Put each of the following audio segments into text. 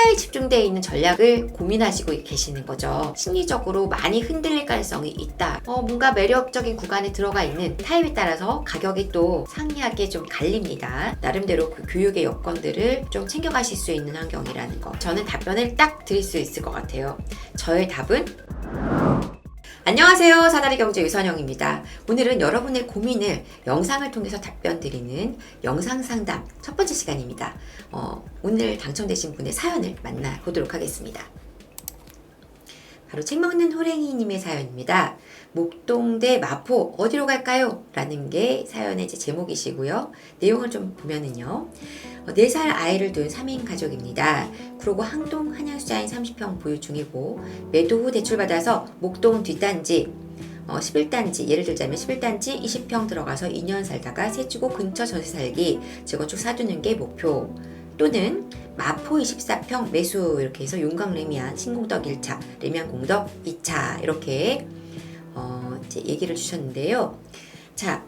투자에 집중되어 있는 전략을 고민하시고 계시는 거죠. 심리적으로 많이 흔들릴 가능성이 있다. 뭔가 매력적인 구간에 들어가 있는 타입에 따라서 가격이 또 상이하게 좀 갈립니다. 나름대로 그 교육의 여건들을 좀 챙겨가실 수 있는 환경이라는 거. 저는 답변을 딱 드릴 수 있을 것 같아요. 저의 답은 안녕하세요. 사다리 경제 유선영입니다. 오늘은 여러분의 고민을 영상을 통해서 답변 드리는 영상 상담 첫 번째 시간입니다. 오늘 당첨되신 분의 사연을 만나보도록 하겠습니다. 바로 책 먹는 호랭이님의 사연입니다. 목동대 마포 어디로 갈까요? 라는 게 사연의 이제 제목이시고요. 내용을 좀 보면은요. 4살 아이를 둔 3인 가족입니다. 구로구 항동 한양수자인 30평 보유 중이고 매도 후 대출받아서 목동 뒷단지 11단지 예를 들자면 11단지 20평 들어가서 2년 살다가 세주고 근처 전세 살기 재건축 사두는 게 목표 또는 마포 24평 매수 이렇게 해서 용강 레미안 신공덕 1차 레미안 공덕 2차 이렇게 이제 얘기를 주셨는데요. 자,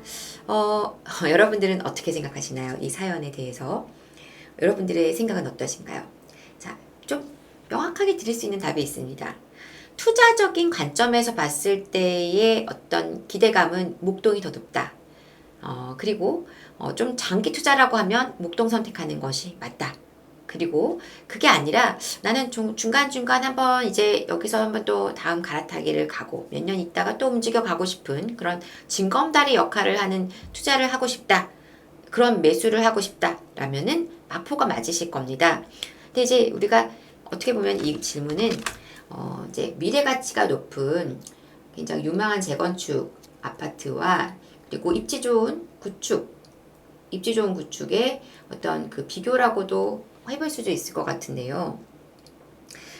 여러분들은 어떻게 생각하시나요? 이 사연에 대해서 여러분들의 생각은 어떠신가요? 자, 좀 명확하게 드릴 수 있는 답이 있습니다. 투자적인 관점에서 봤을 때의 어떤 기대감은 목동이 더 높다. 그리고 좀 장기 투자라고 하면 목동 선택하는 것이 맞다. 그리고 그게 아니라 나는 중간중간 한번 이제 여기서 한번 또 다음 갈아타기를 가고 몇 년 있다가 또 움직여 가고 싶은 그런 징검다리 역할을 하는 투자를 하고 싶다. 그런 매수를 하고 싶다. 라면은 마포가 맞으실 겁니다. 근데 이제 우리가 어떻게 보면 이 질문은 이제 미래 가치가 높은 굉장히 유망한 재건축 아파트와 그리고 입지 좋은 구축의 어떤 그 비교라고도 해볼 수도 있을 것 같은데요.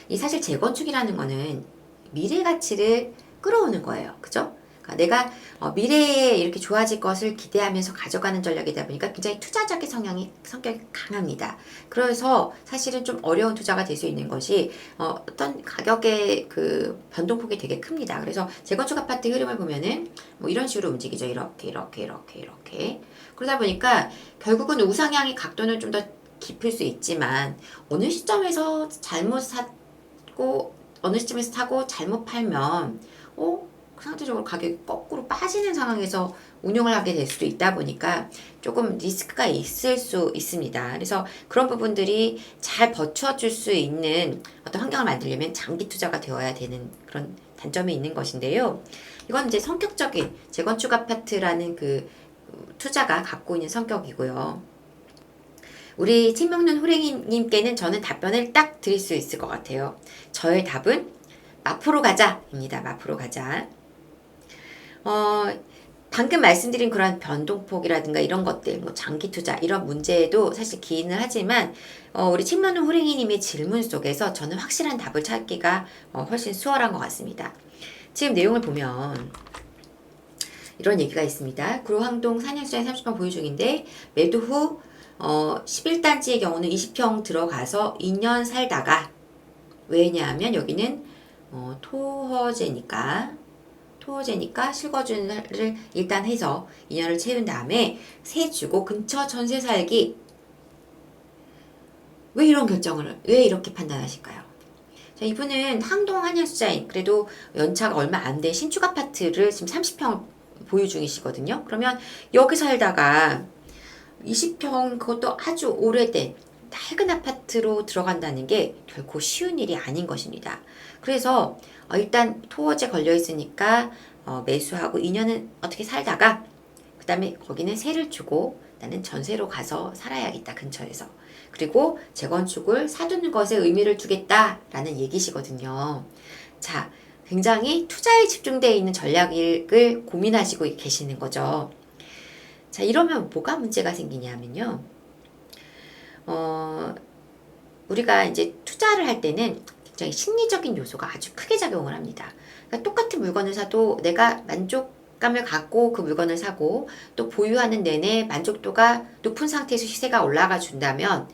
이 사실 재건축이라는 거는 미래 가치를 끌어오는 거예요. 그죠? 그러니까 내가 미래에 이렇게 좋아질 것을 기대하면서 가져가는 전략이다 보니까 굉장히 투자적인 성격이 강합니다. 그래서 사실은 좀 어려운 투자가 될 수 있는 것이 어떤 가격의 그 변동폭이 되게 큽니다. 그래서 재건축 아파트 흐름을 보면은 뭐 이런 식으로 움직이죠. 이렇게. 그러다 보니까 결국은 우상향의 각도는 좀 더 깊을 수 있지만 어느 시점에서 잘못 샀고 어느 시점에서 사고 잘못 팔면 상대적으로 가격이 거꾸로 빠지는 상황에서 운용을 하게 될 수도 있다 보니까 조금 리스크가 있을 수 있습니다. 그래서 그런 부분들이 잘 버텨줄 수 있는 어떤 환경을 만들려면 장기 투자가 되어야 되는 그런 단점이 있는 것인데요. 이건 이제 성격적인 재건축 아파트라는 그 투자가 갖고 있는 성격이고요. 우리 책 먹는 호랭이님께는 저는 답변을 딱 드릴 수 있을 것 같아요. 저의 답은 마포로 가자입니다. 마포로 가자. 방금 말씀드린 그런 변동폭이라든가 이런 것들, 뭐 장기 투자 이런 문제에도 사실 기인을 하지만 우리 책 먹는 호랭이님의 질문 속에서 저는 확실한 답을 찾기가 훨씬 수월한 것 같습니다. 지금 내용을 보면 이런 얘기가 있습니다. 구로 항동 산양수자인 30평 보유 중인데 매도 후 11단지의 경우는 20평 들어가서 2년 살다가 왜냐하면 여기는 토허제니까 실거주를 일단 해서 2년을 채운 다음에 세 주고 근처 전세 살기 왜 이렇게 판단하실까요? 자, 이분은 항동 한양수자인 그래도 연차가 얼마 안 된 신축 아파트를 지금 30평 보유 중이시거든요. 그러면 여기 살다가 20평 그것도 아주 오래된 낡은 아파트로 들어간다는 게 결코 쉬운 일이 아닌 것입니다. 그래서 일단 토어제 걸려 있으니까 매수하고 2년은 어떻게 살다가 그 다음에 거기는 세를 주고 나는 전세로 가서 살아야겠다 근처에서 그리고 재건축을 사두는 것에 의미를 두겠다라는 얘기시거든요. 자, 굉장히 투자에 집중되어 있는 전략을 고민하시고 계시는 거죠. 자, 이러면 뭐가 문제가 생기냐면요. 우리가 이제 투자를 할 때는 굉장히 심리적인 요소가 아주 크게 작용을 합니다. 그러니까 똑같은 물건을 사도 내가 만족감을 갖고 그 물건을 사고 또 보유하는 내내 만족도가 높은 상태에서 시세가 올라가 준다면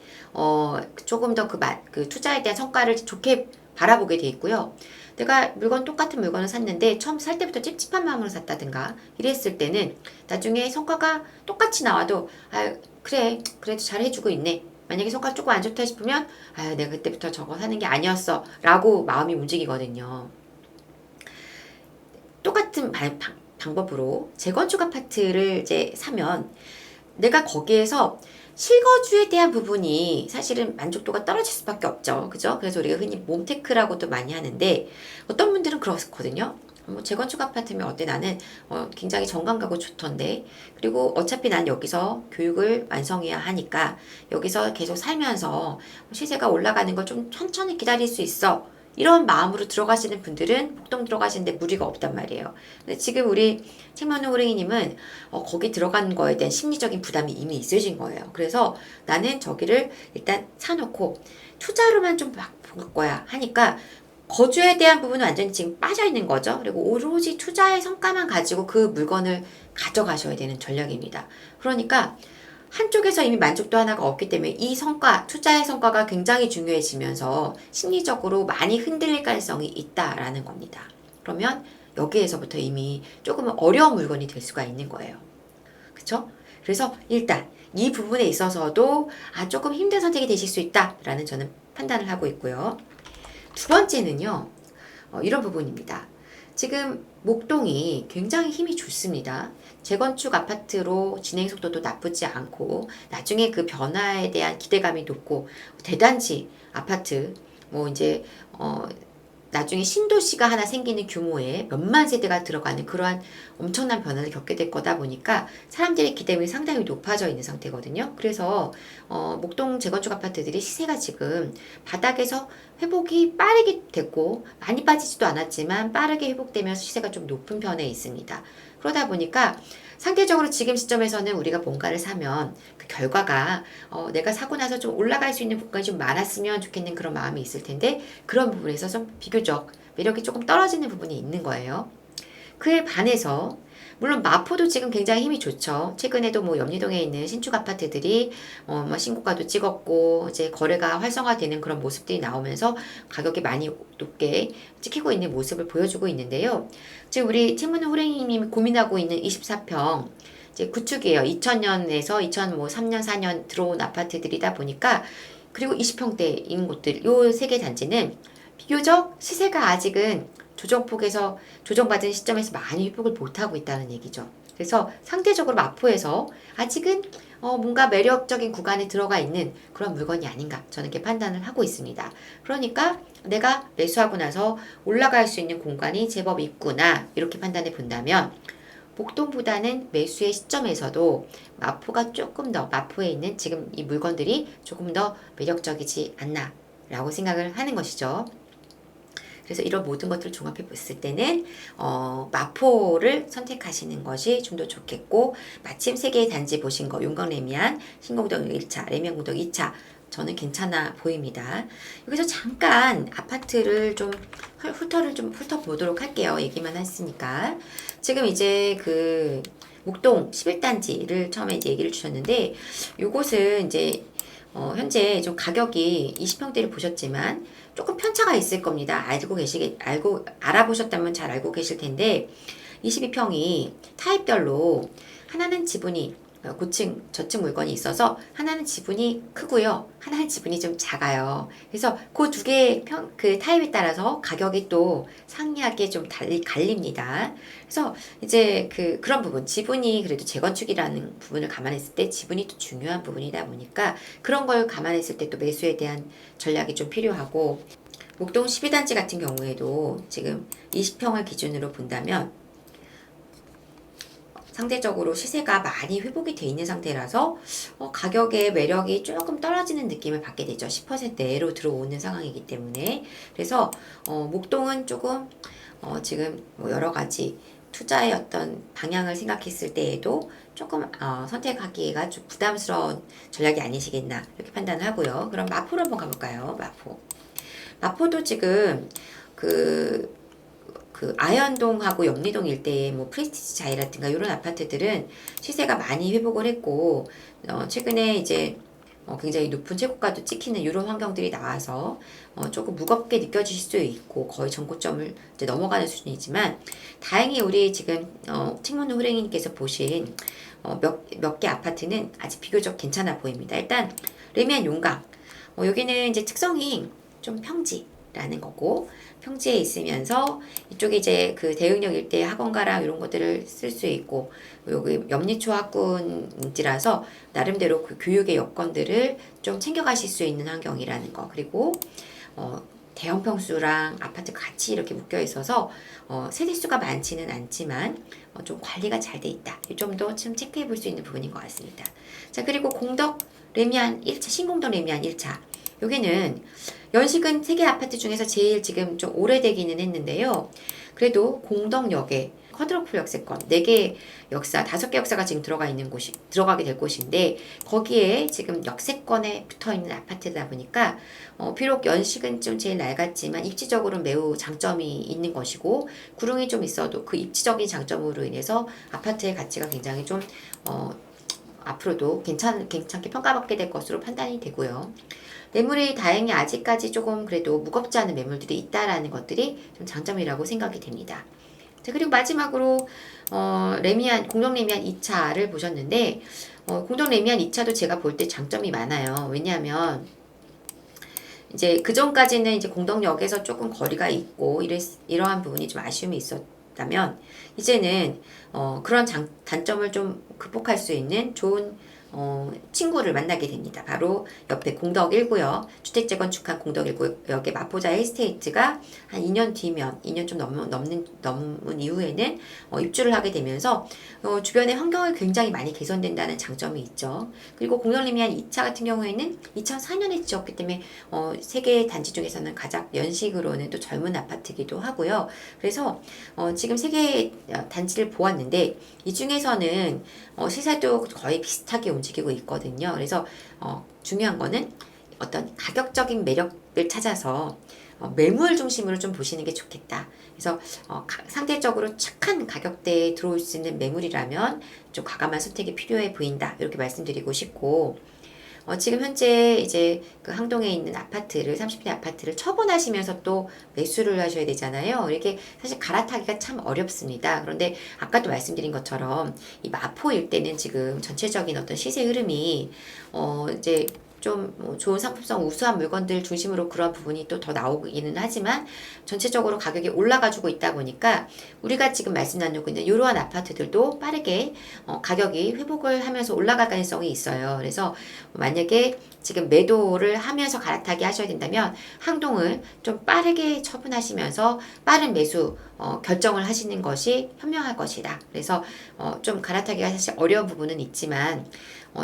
조금 더 그 투자에 대한 성과를 좋게 바라보게 돼 있고요. 내가 똑같은 물건을 샀는데 처음 살 때부터 찝찝한 마음으로 샀다든가 이랬을 때는 나중에 성과가 똑같이 나와도 그래 그래도 잘 해주고 있네 만약에 성과 조금 안 좋다 싶으면 아, 내가 그때부터 저거 사는 게 아니었어 라고 마음이 움직이거든요. 똑같은 방법으로 재건축 아파트를 이제 사면 내가 거기에서 실거주에 대한 부분이 사실은 만족도가 떨어질 수밖에 없죠. 그죠? 그래서 우리가 흔히 몸테크라고도 많이 하는데 어떤 분들은 그렇거든요. 뭐 재건축 아파트면 어때? 나는 굉장히 정감 가고 좋던데. 그리고 어차피 난 여기서 교육을 완성해야 하니까 여기서 계속 살면서 시세가 올라가는 걸 좀 천천히 기다릴 수 있어. 이런 마음으로 들어가시는 분들은 목동 들어가시는데 무리가 없단 말이에요. 근데 지금 우리 책만우 호랭이님은 거기 들어가는 거에 대한 심리적인 부담이 이미 있으신 거예요. 그래서 나는 저기를 일단 사놓고 투자로만 좀 볼 거야 하니까 거주에 대한 부분은 완전히 지금 빠져 있는 거죠. 그리고 오로지 투자의 성과만 가지고 그 물건을 가져가셔야 되는 전략입니다. 그러니까 한쪽에서 이미 만족도 하나가 없기 때문에 이 성과, 투자의 성과가 굉장히 중요해지면서 심리적으로 많이 흔들릴 가능성이 있다라는 겁니다. 그러면 여기에서부터 이미 조금은 어려운 물건이 될 수가 있는 거예요. 그쵸? 그래서 일단 이 부분에 있어서도 조금 힘든 선택이 되실 수 있다라는 저는 판단을 하고 있고요. 두 번째는요, 이런 부분입니다. 지금 목동이 굉장히 힘이 좋습니다. 재건축 아파트로 진행 속도도 나쁘지 않고 나중에 그 변화에 대한 기대감이 높고 대단지 아파트 뭐 이제 나중에 신도시가 하나 생기는 규모의 몇만 세대가 들어가는 그러한 엄청난 변화를 겪게 될 거다 보니까 사람들의 기대감이 상당히 높아져 있는 상태거든요. 그래서 목동 재건축 아파트들이 시세가 지금 바닥에서 회복이 빠르게 됐고 많이 빠지지도 않았지만 빠르게 회복되면서 시세가 좀 높은 편에 있습니다. 그러다 보니까 상대적으로 지금 시점에서는 우리가 뭔가를 사면 그 결과가 내가 사고 나서 좀 올라갈 수 있는 부분이 좀 많았으면 좋겠는 그런 마음이 있을 텐데 그런 부분에서 좀 비교적 매력이 조금 떨어지는 부분이 있는 거예요. 그에 반해서 물론 마포도 지금 굉장히 힘이 좋죠. 최근에도 뭐 염리동에 있는 신축 아파트들이 뭐 신고가도 찍었고 이제 거래가 활성화되는 그런 모습들이 나오면서 가격이 많이 높게 찍히고 있는 모습을 보여주고 있는데요. 지금 우리 팀문호 호랭이님이 고민하고 있는 24평 이제 구축이에요. 2000년에서 2003년 4년 들어온 아파트들이다 보니까 그리고 20평대인 곳들 요 세 개 단지는 비교적 시세가 아직은 조정폭에서 조정받은 시점에서 많이 회복을 못하고 있다는 얘기죠. 그래서 상대적으로 마포에서 아직은 뭔가 매력적인 구간에 들어가 있는 그런 물건이 아닌가 저는 이렇게 판단을 하고 있습니다. 그러니까 내가 매수하고 나서 올라갈 수 있는 공간이 제법 있구나 이렇게 판단해 본다면 목동보다는 매수의 시점에서도 마포가 조금 더 마포에 있는 지금 이 물건들이 조금 더 매력적이지 않나 라고 생각을 하는 것이죠. 그래서 이런 모든 것들을 종합해 봤을 때는 마포를 선택하시는 것이 좀 더 좋겠고 마침 세 개의 단지 보신 거 용광레미안, 신공동 1차, 레미안공동 2차 저는 괜찮아 보입니다. 여기서 잠깐 아파트를 좀 훑어보도록 할게요. 얘기만 했으니까. 지금 이제 그 목동 11단지를 처음에 이제 얘기를 주셨는데 요곳은 이제 현재 좀 가격이 20평대를 보셨지만 조금 편차가 있을 겁니다. 알아보셨다면 잘 알고 계실 텐데 22평이 타입별로 하나는 지분이 고층, 저층 물건이 있어서 하나는 지분이 크고요. 하나는 지분이 좀 작아요. 그래서 그 두 개의 그 타입에 따라서 가격이 또 상이하게 좀 갈립니다. 그래서 이제 그런 부분, 지분이 그래도 재건축이라는 부분을 감안했을 때 지분이 또 중요한 부분이다 보니까 그런 걸 감안했을 때 또 매수에 대한 전략이 좀 필요하고 목동 12단지 같은 경우에도 지금 20평을 기준으로 본다면 상대적으로 시세가 많이 회복이 돼 있는 상태라서 가격의 매력이 조금 떨어지는 느낌을 받게 되죠. 10% 내로 들어오는 상황이기 때문에 그래서 목동은 조금 지금 뭐 여러 가지 투자의 어떤 방향을 생각했을 때에도 조금 선택하기가 좀 부담스러운 전략이 아니시겠나 이렇게 판단을 하고요. 그럼 마포로 한번 가볼까요? 마포도 지금 그 아현동하고 영리동 일대의 뭐 프레스티지 자이라든가 이런 아파트들은 시세가 많이 회복을 했고 최근에 이제 굉장히 높은 최고가도 찍히는 이런 환경들이 나와서 조금 무겁게 느껴지실 수 있고 거의 전고점을 이제 넘어가는 수준이지만 다행히 우리 지금 책문호 호랭이님께서 보신 몇 개 아파트는 아직 비교적 괜찮아 보입니다. 일단 레미안 용강. 여기는 이제 특성이 좀 평지라는 거고, 평지에 있으면서 이쪽에 이제 그 대응역 일대 학원가랑 이런 것들을 쓸 수 있고, 여기 염리초학군지라서 나름대로 그 교육의 여건들을 좀 챙겨가실 수 있는 환경이라는 거. 그리고 대형 평수랑 아파트가 같이 이렇게 묶여 있어서 세대수가 많지는 않지만 좀 관리가 잘 돼 있다. 이 점도 좀 체크해 볼 수 있는 부분인 것 같습니다. 자, 그리고 공덕 레미안 1차, 신공덕 레미안 1차. 여기는 연식은 3개 아파트 중에서 제일 지금 좀 오래되기는 했는데요. 그래도 공덕역에 쿼드러플 역세권 4개 역사, 5개 역사가 지금 들어가게 될 곳인데, 거기에 지금 역세권에 붙어 있는 아파트다 보니까 비록 연식은 좀 제일 낡았지만 입지적으로는 매우 장점이 있는 것이고, 구릉이 좀 있어도 그 입지적인 장점으로 인해서 아파트의 가치가 굉장히 좀 앞으로도 괜찮게 평가받게 될 것으로 판단이 되고요. 매물이 다행히 아직까지 조금 그래도 무겁지 않은 매물들이 있다라는 것들이 좀 장점이라고 생각이 됩니다. 자, 그리고 마지막으로 공동 레미안 2차를 보셨는데, 공동 레미안 2차도 제가 볼 때 장점이 많아요. 왜냐하면 이제 그 전까지는 이제 공덕역에서 조금 거리가 있고 이러한 부분이 좀 아쉬움이 있었다면, 이제는 그런 단점을 좀 극복할 수 있는 좋은 친구를 만나게 됩니다. 바로 옆에 공덕 1구역, 주택재건축한 공덕 1구역의 마포자 힐스테이트가 한 2년 뒤면, 2년 좀 넘은 이후에는 입주를 하게 되면서 주변의 환경을 굉장히 많이 개선된다는 장점이 있죠. 그리고 공덕 레미안 2차 같은 경우에는 2004년에 지었기 때문에 3개 단지 중에서는 가장 연식으로는 또 젊은 아파트이기도 하고요. 그래서 지금 3개 단지를 보았는데, 이 중에서는 시세도 거의 비슷하게 움직이고 있거든요. 그래서 중요한 거는 어떤 가격적인 매력을 찾아서 매물 중심으로 좀 보시는 게 좋겠다. 그래서 상대적으로 착한 가격대에 들어올 수 있는 매물이라면 좀 과감한 선택이 필요해 보인다. 이렇게 말씀드리고 싶고, 지금 현재 이제 그 항동에 있는 아파트를, 30대 아파트를 처분하시면서 또 매수를 하셔야 되잖아요. 이렇게 사실 갈아타기가 참 어렵습니다. 그런데 아까도 말씀드린 것처럼 이 마포 일대는 지금 전체적인 어떤 시세 흐름이 이제 좀 좋은 상품성 우수한 물건들 중심으로 그런 부분이 또 더 나오기는 하지만, 전체적으로 가격이 올라가지고 있다 보니까 우리가 지금 말씀 나누고 있는 이러한 아파트들도 빠르게 가격이 회복을 하면서 올라갈 가능성이 있어요. 그래서 만약에 지금 매도를 하면서 갈아타기 하셔야 된다면 항동을 좀 빠르게 처분하시면서 빠른 매수 결정을 하시는 것이 현명할 것이다. 그래서 좀 갈아타기가 사실 어려운 부분은 있지만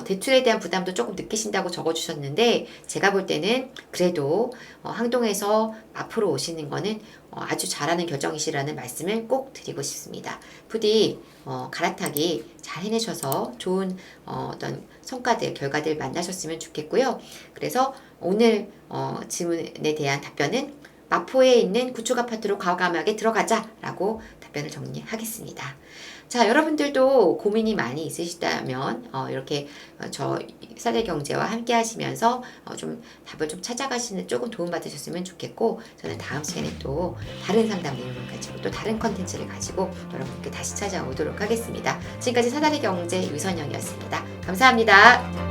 대출에 대한 부담도 조금 느끼신다고 적어주셨는데, 제가 볼 때는 그래도 항동에서 앞으로 오시는 거는 아주 잘하는 결정이시라는 말씀을 꼭 드리고 싶습니다. 부디 갈아타기 잘 해내셔서 좋은 어떤 성과들, 결과들 만나셨으면 좋겠고요. 그래서 오늘 질문에 대한 답변은 마포에 있는 구축 아파트로 과감하게 들어가자라고 답변을 정리하겠습니다. 자, 여러분들도 고민이 많이 있으시다면 이렇게 저 사대경제와 함께 하시면서 좀 답을 좀 찾아가시는 조금 도움받으셨으면 좋겠고, 저는 다음 시간에 또 다른 상담 내용을 가지고 또 다른 컨텐츠를 가지고 여러분께 다시 찾아오도록 하겠습니다. 지금까지 사다리경제 유선영이었습니다. 감사합니다.